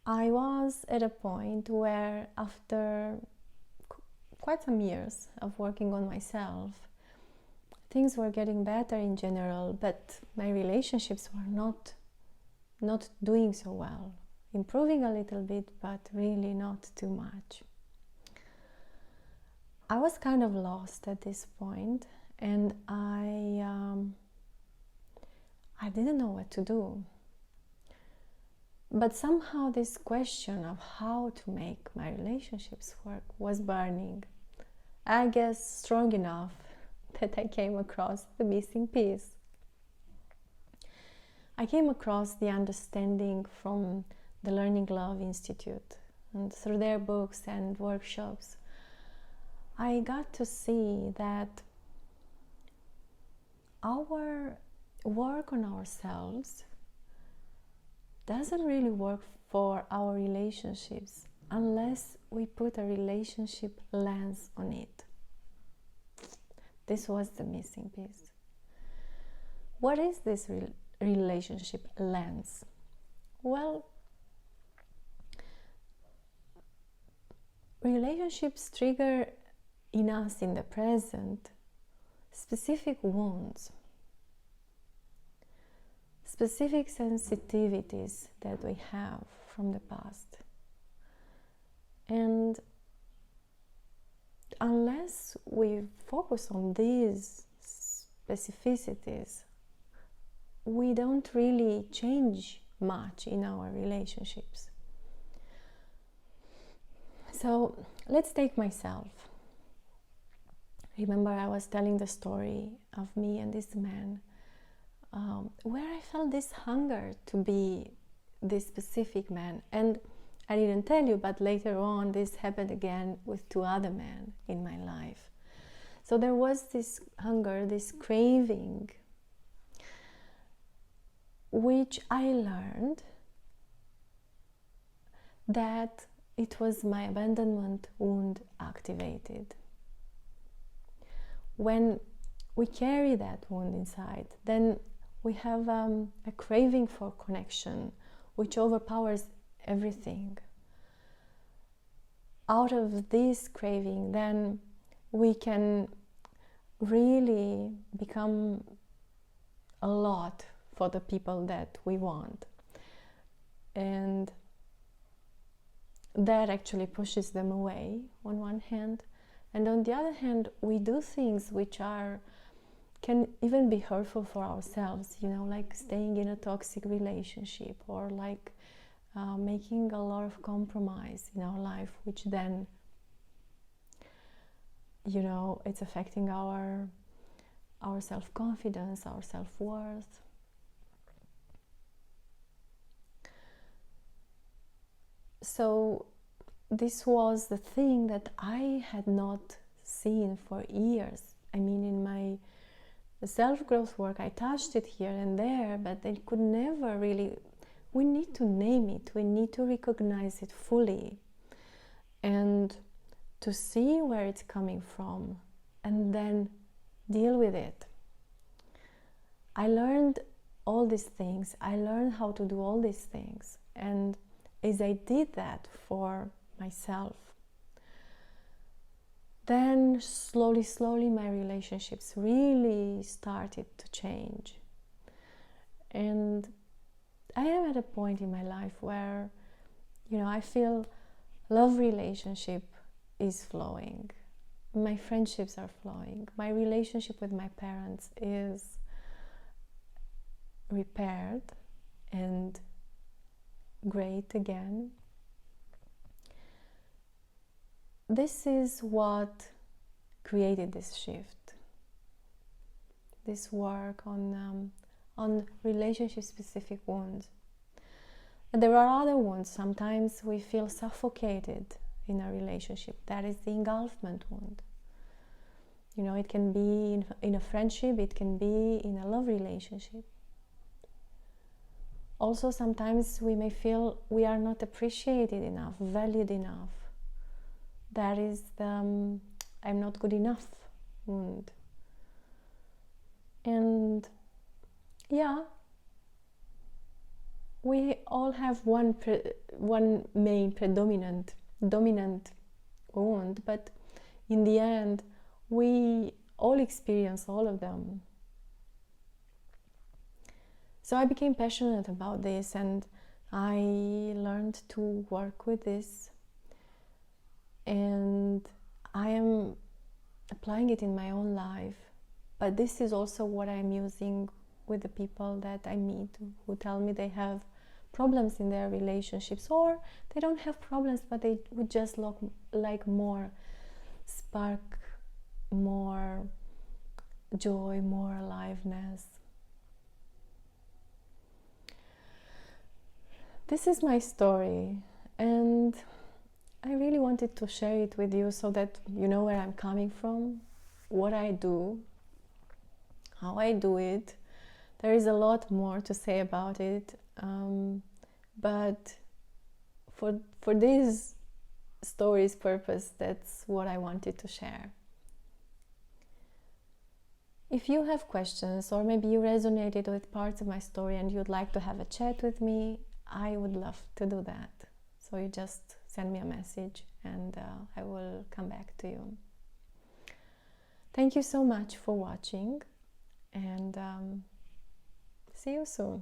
I was at a point where, after quite some years of working on myself, things were getting better in general, but my relationships were not doing so well. Improving a little bit, but really not too much. I was kind of lost at this point, and I didn't know what to do. But somehow this question of how to make my relationships work was burning. I guess strong enough that I came across the missing piece. I came across the understanding from the Learning Love Institute, and through their books and workshops, I got to see that our work on ourselves doesn't really work for our relationships unless we put a relationship lens on it. This was the missing piece. What is this relationship lens? Well, relationships trigger in us in the present specific wounds, specific sensitivities that we have from the past. And unless we focus on these specificities, we don't really change much in our relationships. So let's take myself. Remember, I was telling the story of me and this man, where I felt this hunger to be this specific man. And I didn't tell you, but later on this happened again with 2 other men in my life. So there was this hunger, this craving, which I learned that it was my abandonment wound activated. When we carry that wound inside, then we have a craving for connection, which overpowers everything. Out of this craving, then we can really become a lot for the people that we want. And that actually pushes them away on one hand. And on the other hand, we do things which can even be hurtful for ourselves, like staying in a toxic relationship, or like making a lot of compromise in our life, which then, it's affecting our self-confidence, our self-worth. So this was the thing that I had not seen for years. I mean, in my self-growth work, I touched it here and there, but I could never really. We need to name it, we need to recognize it fully, and to see where it's coming from, and then deal with it. I learned all these things, I learned how to do all these things, and as I did that for myself, then slowly my relationships really started to change. And I am at a point in my life where, I feel love relationship is flowing. My friendships are flowing. My relationship with my parents is repaired and great again. This is what created this shift. This work on relationship-specific wounds. And there are other wounds. Sometimes we feel suffocated in a relationship. That is the engulfment wound. It can be in a friendship, it can be in a love relationship. Also, sometimes we may feel we are not appreciated enough, valued enough. That is the I'm not good enough wound. And yeah, we all have one one main dominant wound, but in the end we all experience all of them. So I became passionate about this, and I learned to work with this, and I am applying it in my own life. But this is also what I'm using with the people that I meet who tell me they have problems in their relationships, or they don't have problems, but they would just like more spark, more joy, more aliveness. This is my story, and I really wanted to share it with you so that you know where I'm coming from, what I do, how I do it. There is a lot more to say about it, but for this story's purpose, that's what I wanted to share. If you have questions, or maybe you resonated with parts of my story and you'd like to have a chat with me, I would love to do that. So you just send me a message and I will come back to you. Thank you so much for watching, and see you soon.